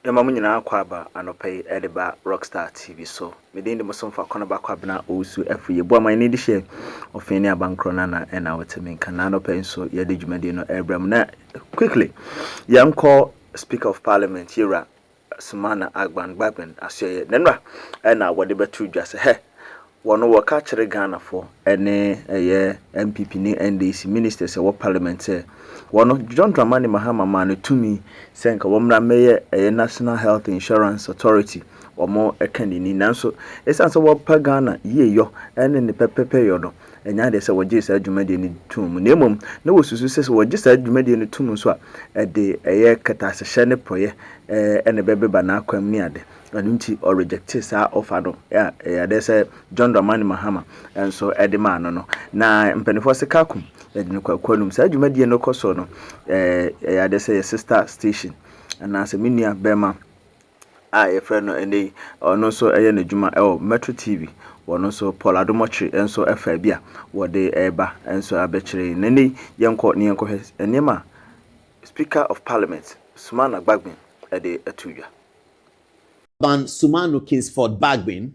Yamamu nyina kwa aba anopai ediba Rockstar TV so medin de musomfa kono ba kwa bena osu afuye bo amani de hye ofeni abankro na na wetemi kana anopai so ye de dwumade no ebram na quickly yanko Speaker of Parliament Yera Sumana Agban Bagbin asye nenra na wode betu dwa se he wono waka kire Ghana for ene eye MPP ni NDC ministers e wo parliament wono John Dramani Mahama ma no tumi senka womra meye eye National Health Insurance Authority womo ekanini nanso esanso wo pa Ghana yeyo ene ne pepepe yo no enya de se woje sa adwumade ni tum nemom na wosusu se woje sa adwumade ni tum so a de eye katasehye ne proye ene bebeba na akwam ni ade anunti or reject sa offer no ya de se John Dramani Mahama enso edema no na mpanifo se kakum yɛde no kwakwalum sa adwumadie no kɔso no ya de say sister station na se menua bema a ye friend no ene ono so eye na dwuma Metro TV wono so Paul Adomochi enso efa bia wode eba enso abekire nene yenko ne yenko enema Speaker of Parliament Sumana Bagbin ede atudwa. Sumano Kingsford Bagbin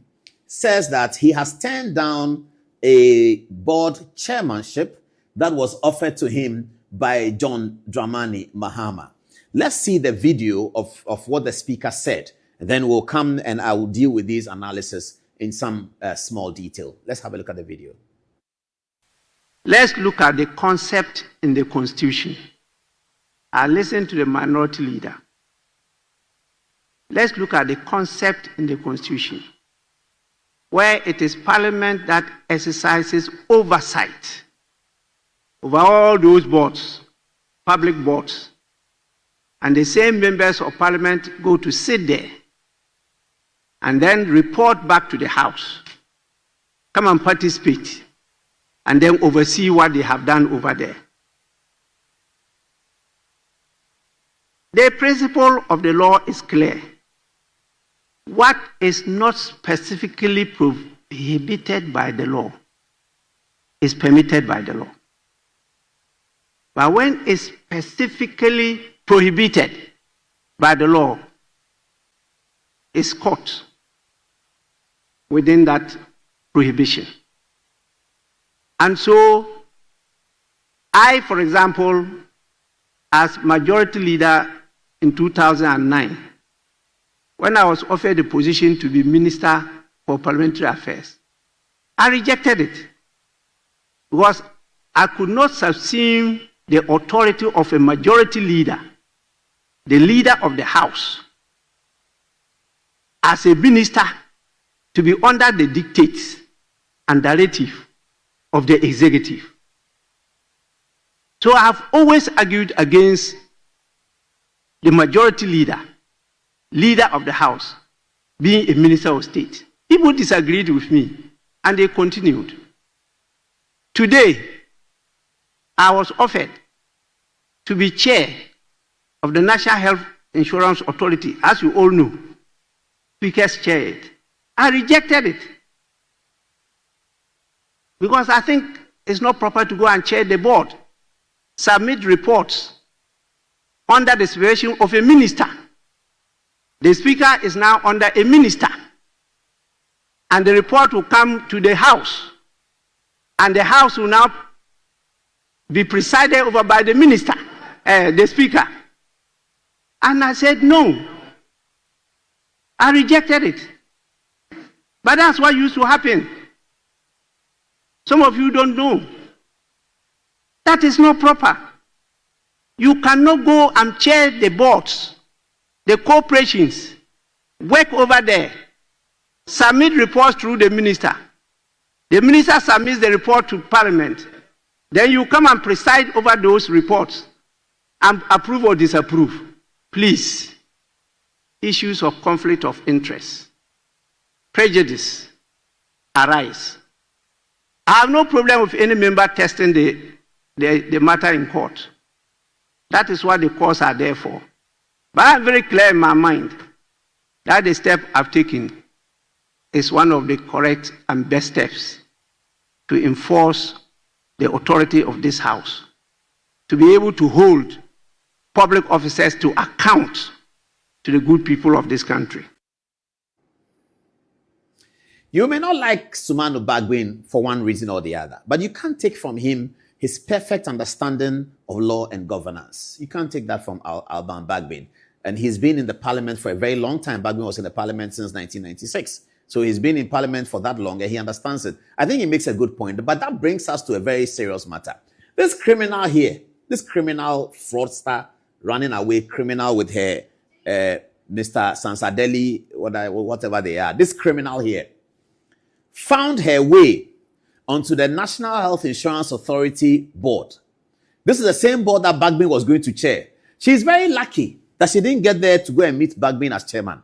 says that he has turned down a board chairmanship that was offered to him by John Dramani Mahama. Let's see the video of what the speaker said. And then we'll come and I will deal with these analysis in some small detail. Let's have a look at the video. Let's look at the concept in the Constitution. I listened to the minority leader. Let's look at the concept in the Constitution, where it is Parliament that exercises oversight over all those boards, public boards, and the same members of Parliament go to sit there and then report back to the House, come and participate, and then oversee what they have done over there. The principle of the law is clear. What is not specifically prohibited by the law is permitted by the law. But when it's specifically prohibited by the law, it's caught within that prohibition. And so, I, for example, as majority leader in 2009, when I was offered the position to be Minister for Parliamentary Affairs, I rejected it because I could not subsume the authority of a majority leader, the leader of the House, as a minister to be under the dictates and directive of the executive. So I have always argued against the majority leader, leader of the House, being a minister of state. People disagreed with me, and they continued. Today, I was offered to be chair of the National Health Insurance Authority, as you all know. Speaker's chair it. I rejected it because I think it's not proper to go and chair the board, submit reports under the supervision of a minister. The speaker is now under a minister, and the report will come to the House, and the House will now be presided over by the minister, the speaker. And I said no. I rejected it. But that's what used to happen. Some of you don't know. That is not proper. You cannot go and chair the boards, the corporations, work over there, submit reports through the minister. The minister submits the report to Parliament. Then you come and preside over those reports and approve or disapprove. Please, issues of conflict of interest, prejudice arise. I have no problem with any member testing the matter in court. That is what the courts are there for. But I'm very clear in my mind that the step I've taken is one of the correct and best steps to enforce the authority of this House, to be able to hold public officers to account to the good people of this country. You may not like Sumanu Bagbin for one reason or the other, but you can't take from him his perfect understanding of law and governance. You can't take that from Alban Bagbin. And he's been in the parliament for a very long time. Bagbin was in the parliament since 1996. So he's been in parliament for that long and he understands it. I think he makes a good point, but that brings us to a very serious matter. This criminal here, this criminal fraudster running away, criminal with her, Mr. Sansadeli, whatever they are, this criminal here found her way onto the National Health Insurance Authority board. This is the same board that Bagbin was going to chair. She's very lucky that she didn't get there to go and meet Bagbin as chairman.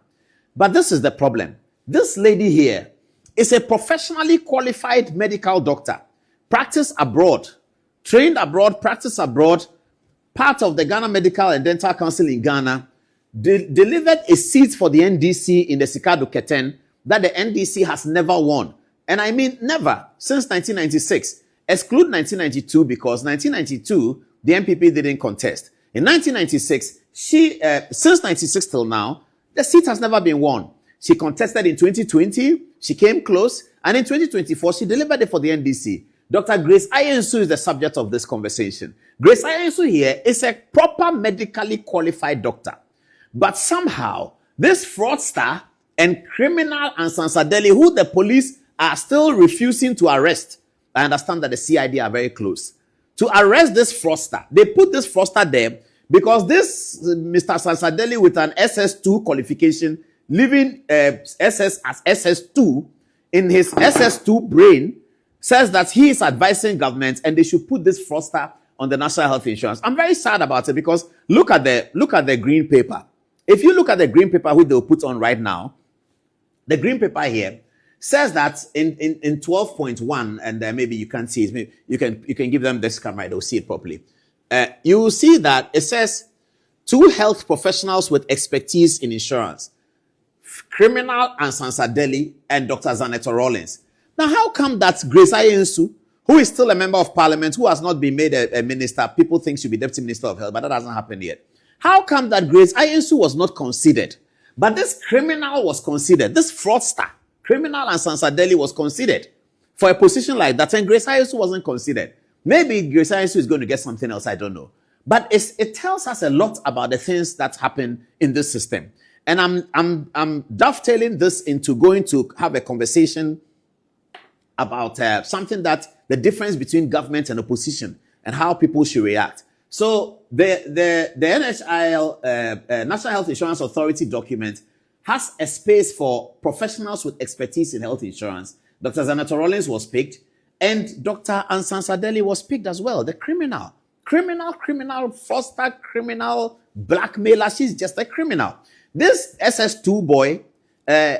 But this is the problem. This lady here is a professionally qualified medical doctor, practiced abroad, trained abroad, practiced abroad, part of the Ghana Medical and Dental Council in Ghana, delivered a seat for the NDC in the Sikado Keten that the NDC has never won. And I mean never, since 1996. Exclude 1992 because 1992, the MPP didn't contest. In 1996, since 96 till now, the seat has never been won. She contested in 2020, she came close, and in 2024, she delivered it for the NDC. Dr. Grace Ayensu is the subject of this conversation. Grace Ayensu here is a proper medically qualified doctor. But somehow, this fraudster and criminal and Sansadeli, who the police are still refusing to arrest, I understand that the CID are very close, to arrest this fraudster. They put this fraudster there because this Mr. Sansadeli with an SS2 qualification, living SS as SS2, in his SS2 brain, says that he is advising government and they should put this fraudster on the National Health Insurance. I'm very sad about it because look at the green paper. If you look at the green paper which they'll put on right now, the green paper here says that in 12.1, and maybe you can't see it, maybe you can give them this camera, they'll see it properly. You will see that it says 2 health professionals with expertise in insurance, criminal and Sansadeli and Dr. Zaneto Rollins. Now, how come that Grace Ayensu, who is still a member of parliament, who has not been made a minister, people think she'll be deputy minister of health, but that hasn't happened yet. How come that Grace Ayensu was not considered, but this criminal was considered, this fraudster, criminal and Sansadeli was considered for a position like that, and Grace Ayensu wasn't considered? Maybe Grace Ayensu is going to get something else, I don't know. But it tells us a lot about the things that happen in this system. And I'm dovetailing this into going to have a conversation about something that the difference between government and opposition and how people should react. So the NHIL, National Health Insurance Authority document has a space for professionals with expertise in health insurance. Dr. Zaneto Rollins was picked, and Dr. Ansan Sadeli was picked as well. The criminal, fraudster, criminal, blackmailer. She's just a criminal. This SS2 boy,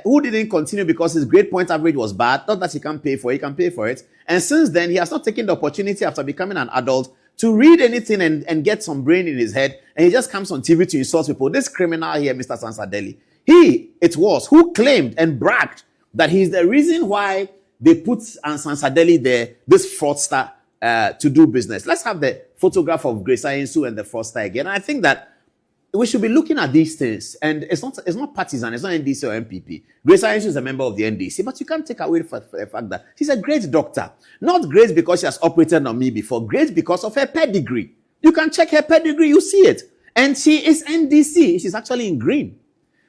who didn't continue because his grade point average was bad, not that he can pay for it, he can pay for it. And since then, he has not taken the opportunity after becoming an adult to read anything and get some brain in his head. And he just comes on TV to insult people. This criminal here, Mr. Sansadeli, who claimed and bragged that he's the reason why they put Ansan Sadeli there, this fraudster, to do business. Let's have the photograph of Grace Ayensu and the fraudster again. And I think that we should be looking at these things, and it's not partisan, it's not NDC or MPP. Grace Ayensu is a member of the NDC, but you can't take away the fact that she's a great doctor. Not great because she has operated on me before, great because of her pedigree. You can check her pedigree, you see it. And she is NDC, she's actually in green.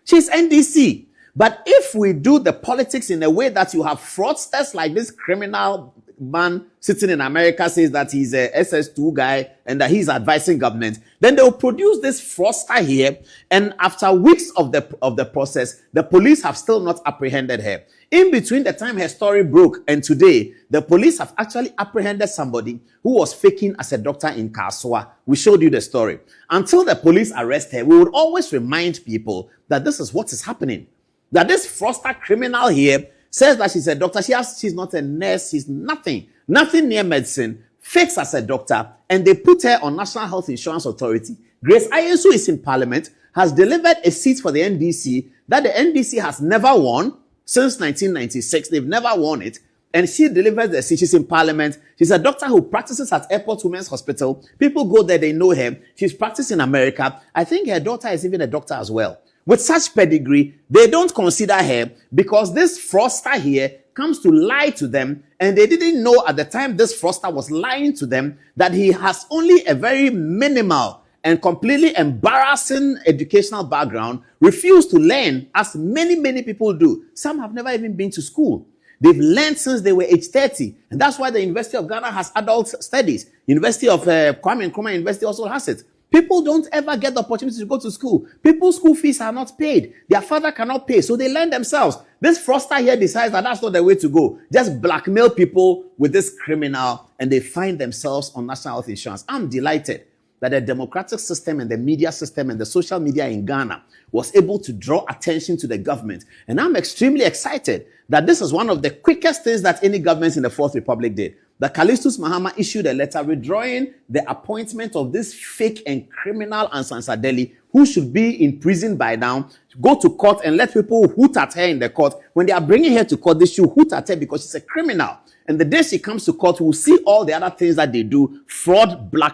She's NDC. But if we do the politics in a way that you have fraudsters like this criminal man sitting in America says that he's a SS2 guy and that he's advising government, then they'll produce this fraudster here, and after weeks of the process, the police have still not apprehended her. In between the time her story broke and today, the police have actually apprehended somebody who was faking as a doctor in Kaswa. We showed you the story. Until the police arrest her, we would always remind people that this is what is happening. That this fraudster criminal here says that she's a doctor. She's not a nurse. She's nothing near medicine. Fakes as a doctor, and they put her on National Health Insurance Authority. Grace Ayensu is in Parliament, has delivered a seat for the NDC that the NDC has never won since 1996. They've never won it, and she delivers the seed. She's in parliament. She's a doctor who practices at Airport Women's Hospital. People go there, they know her. She's practicing in America. I think her daughter is even a doctor as well. With such pedigree, they don't consider her because this fraudster here comes to lie to them, and they didn't know at the time this fraudster was lying to them that he has only a very minimal and completely embarrassing educational background, refused to learn as many people do. Some have never even been to school. They've learned since they were age 30. And that's why the University of Ghana has adult studies. University of Kwame Nkrumah University also has it. People don't ever get the opportunity to go to school. People's school fees are not paid. Their father cannot pay, so they learn themselves. This fraudster here decides that that's not the way to go. Just blackmail people with this criminal, and they find themselves on national health insurance. I'm delighted that the democratic system and the media system and the social media in Ghana was able to draw attention to the government. And I'm extremely excited that this is one of the quickest things that any government in the Fourth Republic did. The Callistus Mahama issued a letter withdrawing the appointment of this fake and criminal Ansan Sadeli, who should be in prison by now, go to court and let people hoot at her in the court. When they are bringing her to court, they should hoot at her because she's a criminal. And the day she comes to court, we'll see all the other things that they do: fraud, black.